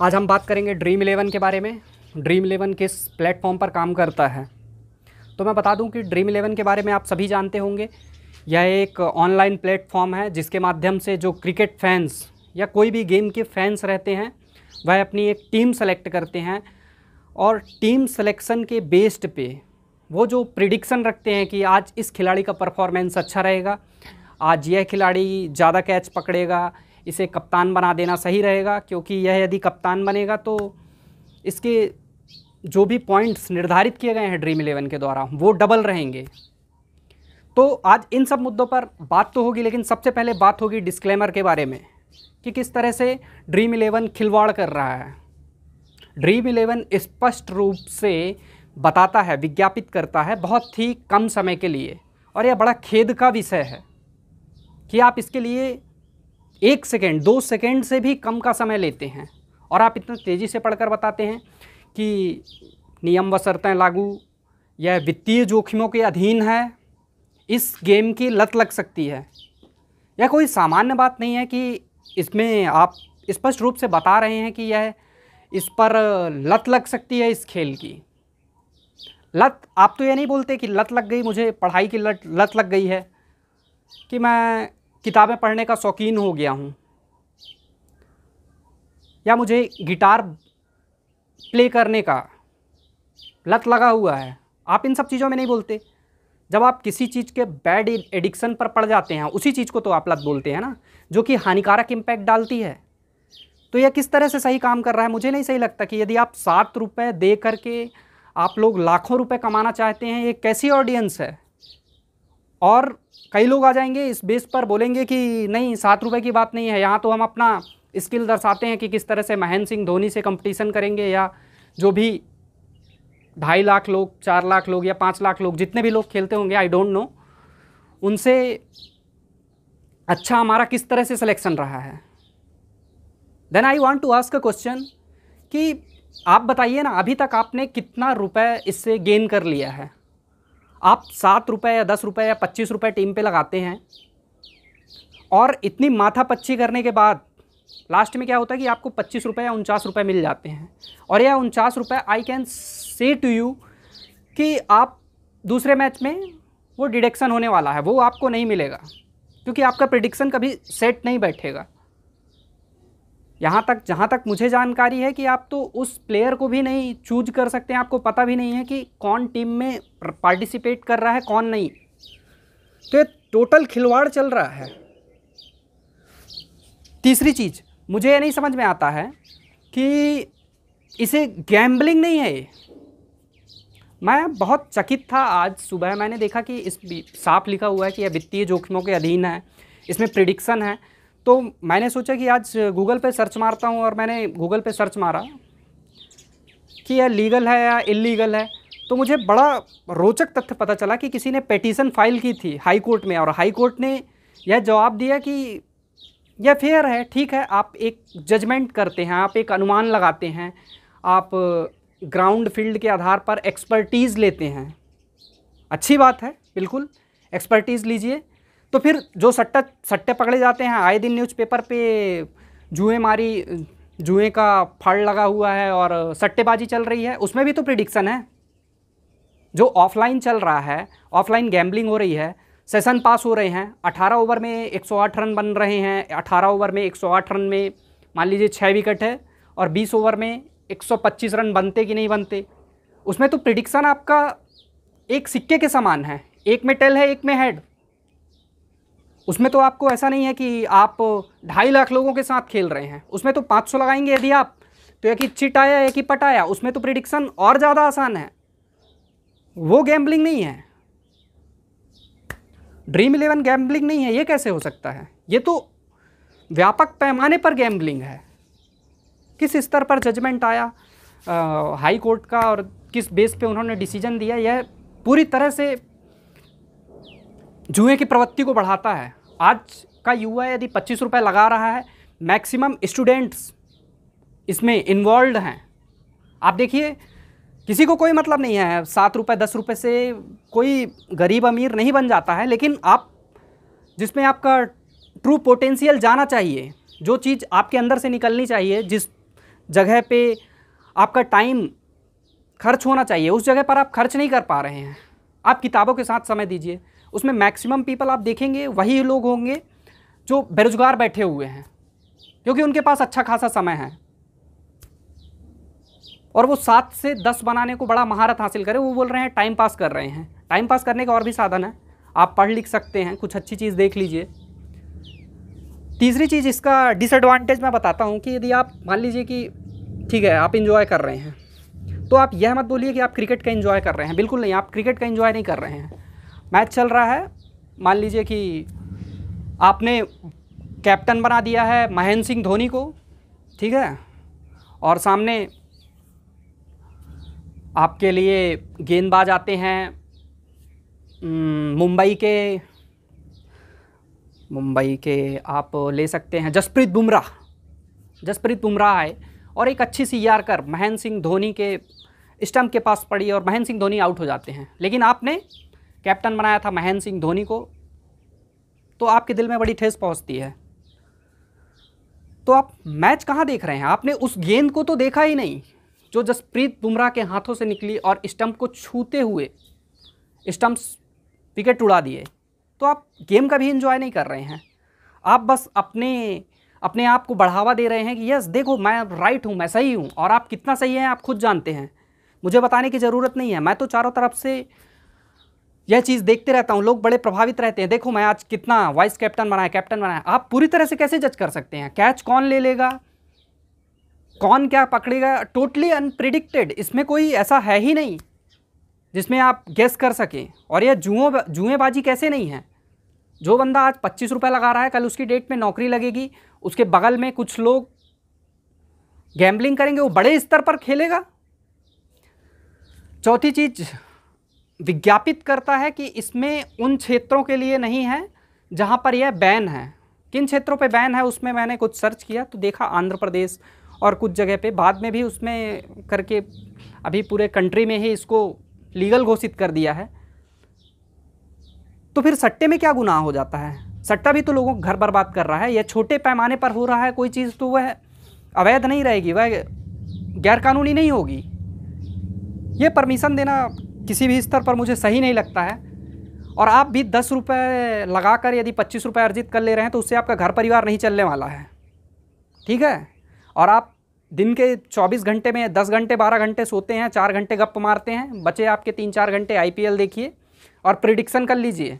आज हम बात करेंगे ड्रीम इलेवन के बारे में। ड्रीम इलेवन किस प्लेटफॉर्म पर काम करता है। तो मैं बता दूं कि ड्रीम इलेवन के बारे में आप सभी जानते होंगे। यह एक ऑनलाइन प्लेटफॉर्म है जिसके माध्यम से जो क्रिकेट फैंस या कोई भी गेम के फैंस रहते हैं वह अपनी एक टीम सेलेक्ट करते हैं और टीम सेलेक्शन के बेस्ड पे वो जो प्रिडिक्शन रखते हैं कि आज इस खिलाड़ी का परफॉर्मेंस अच्छा रहेगा, आज यह खिलाड़ी ज़्यादा कैच पकड़ेगा, इसे कप्तान बना देना सही रहेगा, क्योंकि यह यदि कप्तान बनेगा तो इसके जो भी पॉइंट्स निर्धारित किए गए हैं ड्रीम इलेवन के द्वारा वो डबल रहेंगे। तो आज इन सब मुद्दों पर बात तो होगी, लेकिन सबसे पहले बात होगी डिस्क्लेमर के बारे में कि किस तरह से ड्रीम इलेवन खिलवाड़ कर रहा है। ड्रीम इलेवन स्पष्ट रूप से बताता है, विज्ञापित करता है बहुत ही कम समय के लिए, और यह बड़ा खेद का विषय है कि आप इसके लिए 1 सेकेंड 2 सेकेंड से भी कम का समय लेते हैं और आप इतना तेज़ी से पढ़कर बताते हैं कि नियम व शर्तें लागू, यह वित्तीय जोखिमों के अधीन है, इस गेम की लत लग सकती है। यह कोई सामान्य बात नहीं है कि इसमें आप स्पष्ट रूप से बता रहे हैं कि यह इस पर लत लग सकती है। इस खेल की लत, आप तो यह नहीं बोलते कि लत लग गई, मुझे पढ़ाई की लत लग गई है, कि मैं किताबें पढ़ने का शौकीन हो गया हूँ, या मुझे गिटार प्ले करने का लत लगा हुआ है। आप इन सब चीज़ों में नहीं बोलते। जब आप किसी चीज़ के बैड एडिक्शन पर पड़ जाते हैं उसी चीज़ को तो आप लत बोलते हैं ना, जो कि हानिकारक इम्पैक्ट डालती है। तो यह किस तरह से सही काम कर रहा है, मुझे नहीं सही लगता कि यदि आप 7 रुपये दे करके आप लोग लाखों रुपए कमाना चाहते हैं, ये कैसी ऑडियंस है। और कई लोग आ जाएंगे इस बेस पर बोलेंगे कि नहीं 7 रुपये की बात नहीं है, यहाँ तो हम अपना स्किल दर्शाते हैं कि किस तरह से महेंद्र सिंह धोनी से कंपटीशन करेंगे, या जो भी 2.5 लाख लोग, 4 लाख लोग या 5 लाख लोग, जितने भी लोग खेलते होंगे, आई डोंट नो, उनसे अच्छा हमारा किस तरह से सिलेक्शन रहा है। Then I want to ask a question कि आप बताइए ना, अभी तक आपने कितना रुपए इससे गेन कर लिया है। आप 7 रुपये या 10 रुपये या 25 रुपये टीम पे लगाते हैं और इतनी माथापच्ची करने के बाद लास्ट में क्या होता है कि आपको 25 रुपये या 49 रुपये मिल जाते हैं। और यह 49 रुपये, I can say to you कि आप दूसरे मैच में वो डिडक्शन होने वाला है, वो आपको नहीं मिलेगा, क्योंकि आपका प्रिडिक्शन कभी सेट नहीं बैठेगा। यहाँ तक जहाँ तक मुझे जानकारी है कि आप तो उस प्लेयर को भी नहीं चूज कर सकते हैं, आपको पता भी नहीं है कि कौन टीम में पार्टिसिपेट कर रहा है कौन नहीं। तो ये टोटल खिलवाड़ चल रहा है। तीसरी चीज़ मुझे ये नहीं समझ में आता है कि इसे गैम्बलिंग नहीं है ये। मैं बहुत चकित था, आज सुबह मैंने देखा कि इस साफ लिखा हुआ है कि यह वित्तीय जोखिमों के अधीन है, इसमें प्रिडिक्शन है। तो मैंने सोचा कि आज गूगल पे सर्च मारता हूँ, और मैंने गूगल पे सर्च मारा कि यह लीगल है या इलीगल है। तो मुझे बड़ा रोचक तथ्य पता चला कि किसी ने पेटिशन फाइल की थी हाई कोर्ट में, और हाई कोर्ट ने यह जवाब दिया कि यह फेयर है, ठीक है। आप एक जजमेंट करते हैं, आप एक अनुमान लगाते हैं, आप ग्राउंड फील्ड के आधार पर एक्सपर्टीज़ लेते हैं, अच्छी बात है, बिल्कुल एक्सपर्टीज़ लीजिए। तो फिर जो सट्टे पकड़े जाते हैं, आए दिन न्यूज़पेपर पे जुए का फड़ लगा हुआ है और सट्टेबाजी चल रही है, उसमें भी तो प्रिडिक्शन है। जो ऑफलाइन चल रहा है, ऑफलाइन गैम्बलिंग हो रही है, सेशन पास हो रहे हैं, 18 ओवर में 108 रन बन रहे हैं, 18 ओवर में 108 रन में मान लीजिए 6 विकेट है, और 20 ओवर में 125 रन बनते कि नहीं बनते, उसमें तो प्रिडिक्शन आपका एक सिक्के के समान है, एक में टेल है एक में हेड। उसमें तो आपको ऐसा नहीं है कि आप 2.5 लाख लोगों के साथ खेल रहे हैं, उसमें तो 500 लगाएंगे यदि आप, तो एक ही चिट आया एक ही पट आया, उसमें तो प्रिडिक्शन और ज़्यादा आसान है। वो गैम्बलिंग नहीं है, ड्रीम इलेवन गैम्बलिंग नहीं है। ये कैसे हो सकता है? ये तो व्यापक पैमाने पर गैम्बलिंग है। किस स्तर पर जजमेंट आया हाई कोर्ट का और किस बेस पे उन्होंने डिसीजन दिया, यह पूरी तरह से जुए की प्रवृत्ति को बढ़ाता है। आज का युवा यदि 25 रुपये लगा रहा है, मैक्सिमम स्टूडेंट्स इसमें इन्वॉल्व हैं। आप देखिए, किसी को कोई मतलब नहीं है, 7 रुपये 10 रुपये से कोई गरीब अमीर नहीं बन जाता है, लेकिन आप जिसमें आपका ट्रू पोटेंशियल जाना चाहिए, जो चीज़ आपके अंदर से निकलनी चाहिए, जगह पे आपका टाइम खर्च होना चाहिए, उस जगह पर आप खर्च नहीं कर पा रहे हैं। आप किताबों के साथ समय दीजिए। उसमें मैक्सिमम पीपल आप देखेंगे वही लोग होंगे जो बेरोजगार बैठे हुए हैं, क्योंकि उनके पास अच्छा खासा समय है और वो 7 से 10 बनाने को बड़ा महारत हासिल करें। वो बोल रहे हैं टाइम पास कर रहे हैं। टाइम पास करने का और भी साधन है, आप पढ़ लिख सकते हैं, कुछ अच्छी चीज़ देख लीजिए। तीसरी चीज़, इसका डिसएडवांटेज मैं बताता हूँ कि यदि आप मान लीजिए कि ठीक है आप इन्जॉय कर रहे हैं, तो आप यह मत बोलिए कि आप क्रिकेट का एंजॉय कर रहे हैं। बिल्कुल नहीं, आप क्रिकेट का एंजॉय नहीं कर रहे हैं। मैच चल रहा है, मान लीजिए कि आपने कैप्टन बना दिया है महेंद्र सिंह धोनी को, ठीक है, और सामने आपके लिए गेंदबाज आते हैं मुंबई के आप ले सकते हैं जसप्रीत बुमराह आए और एक अच्छी सी यार्कर महेंद्र सिंह धोनी के स्टंप के पास पड़ी और महेंद्र सिंह धोनी आउट हो जाते हैं। लेकिन आपने कैप्टन बनाया था महेंद्र सिंह धोनी को, तो आपके दिल में बड़ी ठेस पहुंचती है। तो आप मैच कहाँ देख रहे हैं? आपने उस गेंद को तो देखा ही नहीं जो जसप्रीत बुमराह के हाथों से निकली और स्टंप को छूते हुए स्टंप्स विकेट उड़ा दिए। तो आप गेम का भी एंजॉय नहीं कर रहे हैं, आप बस अपने आप को बढ़ावा दे रहे हैं कि यस देखो मैं राइट हूँ, मैं सही हूँ, और आप कितना सही हैं आप खुद जानते हैं, मुझे बताने की ज़रूरत नहीं है। मैं तो चारों तरफ से यह चीज़ देखते रहता हूँ, लोग बड़े प्रभावित रहते हैं, देखो मैं आज कितना वाइस कैप्टन बनाया, कैप्टन बनाया। आप पूरी तरह से कैसे जज कर सकते हैं? कैच कौन ले लेगा, कौन क्या पकड़ेगा, टोटली अनप्रिडिक्टेड। इसमें कोई ऐसा है ही नहीं जिसमें आप गेस कर सकें। और यह जुएबाजी कैसे नहीं है? जो बंदा आज 25 रुपये लगा रहा है, कल उसकी डेट में नौकरी लगेगी, उसके बगल में कुछ लोग गैम्बलिंग करेंगे, वो बड़े स्तर पर खेलेगा। चौथी चीज़, विज्ञापित करता है कि इसमें उन क्षेत्रों के लिए नहीं है जहां पर यह बैन है। किन क्षेत्रों पे बैन है उसमें मैंने कुछ सर्च किया तो देखा आंध्र प्रदेश और कुछ जगह पे, बाद में भी उसमें करके अभी पूरे कंट्री में ही इसको लीगल घोषित कर दिया है। तो फिर सट्टे में क्या गुनाह हो जाता है? सट्टा भी तो लोगों को घर बर्बाद कर रहा है। यह छोटे पैमाने पर हो रहा है कोई चीज़ तो वह अवैध नहीं रहेगी, वह गैरकानूनी नहीं होगी। ये परमिशन देना किसी भी स्तर पर मुझे सही नहीं लगता है। और आप भी 10 रुपये लगाकर यदि 25 रुपये अर्जित कर ले रहे हैं तो उससे आपका घर परिवार नहीं चलने वाला है, ठीक है। और आप दिन के 24 घंटे में 10 घंटे 12 घंटे सोते हैं, 4 घंटे गप्प मारते हैं, बचे आपके 3-4 घंटे IPL देखिए और प्रिडिक्शन कर लीजिए।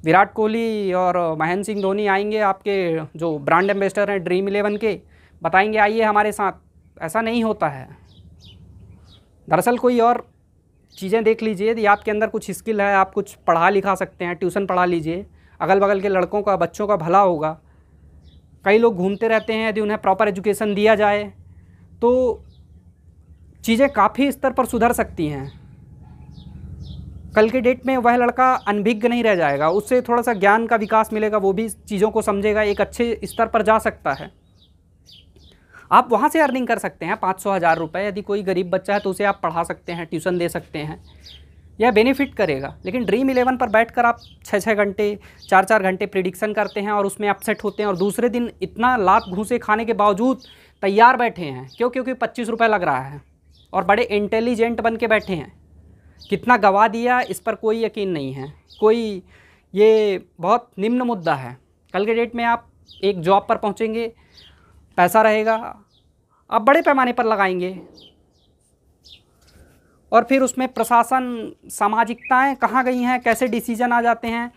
विराट कोहली और महेंद्र सिंह धोनी आएंगे, आपके जो ब्रांड एम्बेसडर हैं ड्रीम 11 के, बताएंगे आइए हमारे साथ। ऐसा नहीं होता है। दरअसल कोई और चीज़ें देख लीजिए। यदि आपके अंदर कुछ स्किल है, आप कुछ पढ़ा लिखा सकते हैं, ट्यूशन पढ़ा लीजिए, अगल बगल के लड़कों का बच्चों का भला होगा। कई लोग घूमते रहते हैं, यदि उन्हें प्रॉपर एजुकेशन दिया जाए तो चीज़ें काफ़ी स्तर पर सुधर सकती हैं। कल के डेट में वह लड़का अनभिज्ञ नहीं रह जाएगा, उससे थोड़ा सा ज्ञान का विकास मिलेगा, वो भी चीज़ों को समझेगा, एक अच्छे स्तर पर जा सकता है। आप वहाँ से अर्निंग कर सकते हैं 500-1000 रुपये। यदि कोई गरीब बच्चा है तो उसे आप पढ़ा सकते हैं, ट्यूशन दे सकते हैं, यह बेनिफिट करेगा। लेकिन ड्रीम 11 पर बैठकर आप 6-6 घंटे 4-4 घंटे प्रिडिक्शन करते हैं और उसमें अपसेट होते हैं और दूसरे दिन इतना लात घूंसे खाने के बावजूद तैयार बैठे हैं। क्यों? क्योंकि 25 रुपये लग रहा है और बड़े इंटेलिजेंट बन के बैठे हैं। कितना गवा दिया इस पर कोई यकीन नहीं है, कोई, ये बहुत निम्न मुद्दा है। कल के डेट में आप एक जॉब पर पहुंचेंगे, पैसा रहेगा, आप बड़े पैमाने पर लगाएंगे और फिर उसमें प्रशासन, सामाजिकताएं कहाँ गई हैं, कैसे डिसीजन आ जाते हैं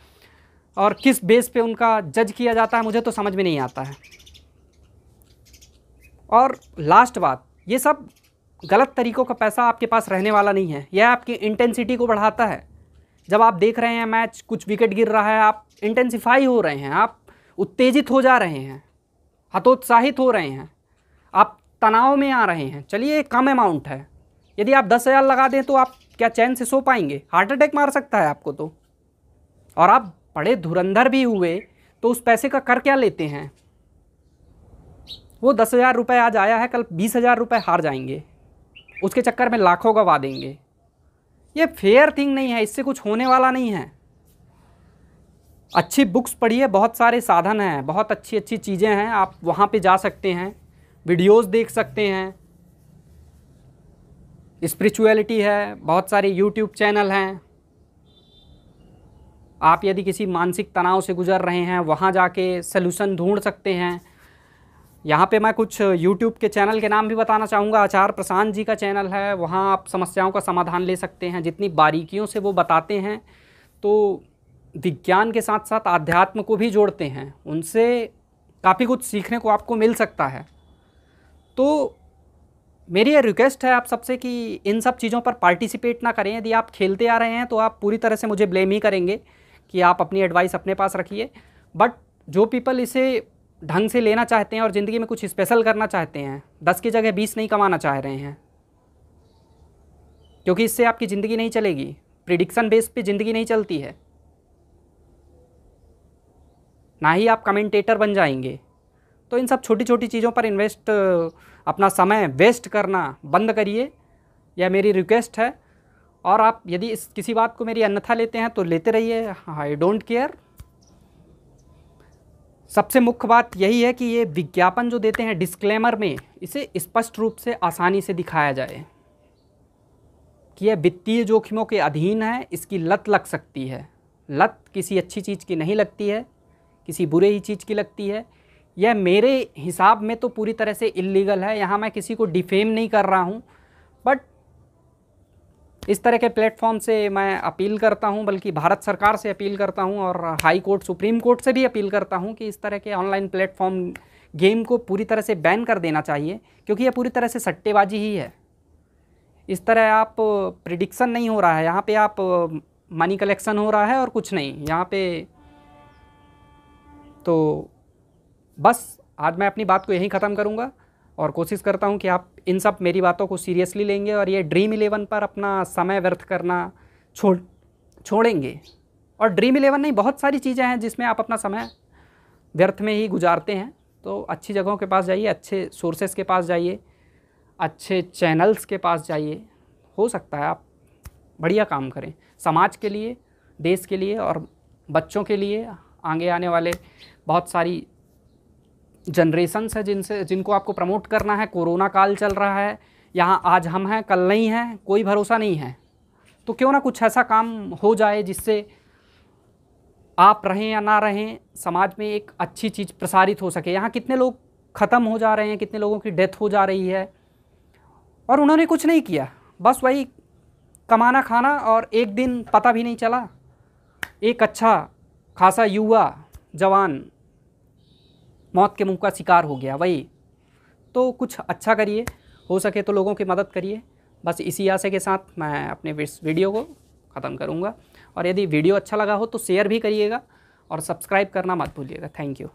और किस बेस पे उनका जज किया जाता है, मुझे तो समझ में नहीं आता है। और लास्ट बात, ये सब गलत तरीक़ों का पैसा आपके पास रहने वाला नहीं है। यह आपकी इंटेंसिटी को बढ़ाता है। जब आप देख रहे हैं मैच, कुछ विकेट गिर रहा है, आप इंटेंसिफाई हो रहे हैं, आप उत्तेजित हो जा रहे हैं, हतोत्साहित हो रहे हैं, आप तनाव में आ रहे हैं। चलिए कम अमाउंट है, यदि आप 10,000 लगा दें तो आप क्या चैन से सो पाएंगे? हार्ट अटैक मार सकता है आपको तो। और आप बड़े धुरंधर भी हुए तो उस पैसे का कर क्या लेते हैं? वो 10,000 रुपये आज आया है, कल 20,000 रुपये हार जाएंगे, उसके चक्कर में लाखों गवा देंगे। ये फेयर थिंग नहीं है, इससे कुछ होने वाला नहीं है। अच्छी बुक्स पढ़िए, बहुत सारे साधन हैं, बहुत अच्छी अच्छी चीज़ें हैं, आप वहाँ पे जा सकते हैं, वीडियोस देख सकते हैं, स्पिरिचुअलिटी है, बहुत सारे यूट्यूब चैनल हैं। आप यदि किसी मानसिक तनाव से गुजर रहे हैं वहाँ जाके सलूशन ढूंढ सकते हैं। यहाँ पे मैं कुछ यूट्यूब के चैनल के नाम भी बताना चाहूँगा। आचार्य प्रशांत जी का चैनल है, वहाँ आप समस्याओं का समाधान ले सकते हैं। जितनी बारीकियों से वो बताते हैं, तो विज्ञान के साथ साथ आध्यात्म को भी जोड़ते हैं, उनसे काफ़ी कुछ सीखने को आपको मिल सकता है। तो मेरी ये रिक्वेस्ट है आप सबसे कि इन सब चीज़ों पर पार्टिसिपेट ना करें। यदि आप खेलते आ रहे हैं तो आप पूरी तरह से मुझे ब्लेम ही करेंगे कि आप अपनी एडवाइस अपने पास रखिए। बट जो पीपल इसे ढंग से लेना चाहते हैं और ज़िंदगी में कुछ स्पेशल करना चाहते हैं, 10 की जगह 20 नहीं कमाना चाह रहे हैं, क्योंकि इससे आपकी ज़िंदगी नहीं चलेगी। प्रिडिक्शन बेस पे ज़िंदगी नहीं चलती है, ना ही आप कमेंटेटर बन जाएंगे। तो इन सब छोटी छोटी चीज़ों पर इन्वेस्ट, अपना समय वेस्ट करना बंद करिए, यह मेरी रिक्वेस्ट है। और आप यदि इस किसी बात को मेरी अन्यथा लेते हैं तो लेते रहिए, आई डोंट केयर। सबसे मुख्य बात यही है कि ये विज्ञापन जो देते हैं डिस्क्लेमर में, इसे स्पष्ट रूप से आसानी से दिखाया जाए कि यह वित्तीय जोखिमों के अधीन है, इसकी लत लग सकती है। लत किसी अच्छी चीज़ की नहीं लगती है, किसी बुरे ही चीज़ की लगती है। यह मेरे हिसाब में तो पूरी तरह से इल्लीगल है। यहाँ मैं किसी को डिफेम नहीं कर रहा हूँ, बट इस तरह के प्लेटफॉर्म से मैं अपील करता हूँ, बल्कि भारत सरकार से अपील करता हूँ और हाई कोर्ट, सुप्रीम कोर्ट से भी अपील करता हूँ कि इस तरह के ऑनलाइन प्लेटफॉर्म गेम को पूरी तरह से बैन कर देना चाहिए, क्योंकि यह पूरी तरह से सट्टेबाजी ही है। इस तरह आप प्रिडिक्शन नहीं हो रहा है, यहाँ पे आप मनी कलेक्शन हो रहा है और कुछ नहीं यहाँ पे। तो बस आज मैं अपनी बात को यहीं ख़त्म करूँगा और कोशिश करता हूँ कि आप इन सब मेरी बातों को सीरियसली लेंगे और ये ड्रीम 11 पर अपना समय व्यर्थ करना छोड़ेंगे। और ड्रीम 11 नहीं, बहुत सारी चीज़ें हैं जिसमें आप अपना समय व्यर्थ में ही गुजारते हैं। तो अच्छी जगहों के पास जाइए, अच्छे सोर्सेस के पास जाइए, अच्छे चैनल्स के पास जाइए। हो सकता है आप बढ़िया काम करें समाज के लिए, देश के लिए और बच्चों के लिए। आगे आने वाले बहुत सारी जनरेशन्स है जिनको आपको प्रमोट करना है। कोरोना काल चल रहा है, यहाँ आज हम हैं कल नहीं हैं, कोई भरोसा नहीं है। तो क्यों ना कुछ ऐसा काम हो जाए जिससे आप रहें या ना रहें, समाज में एक अच्छी चीज़ प्रसारित हो सके। यहाँ कितने लोग ख़त्म हो जा रहे हैं, कितने लोगों की डेथ हो जा रही है और उन्होंने कुछ नहीं किया, बस वही कमाना खाना, और एक दिन पता भी नहीं चला एक अच्छा खासा युवा जवान मौत के मुंह का शिकार हो गया। वही तो कुछ अच्छा करिए, हो सके तो लोगों की मदद करिए। बस इसी आशा के साथ मैं अपने वीडियो को ख़त्म करूँगा। और यदि वीडियो अच्छा लगा हो तो शेयर भी करिएगा और सब्सक्राइब करना मत भूलिएगा। Thank you.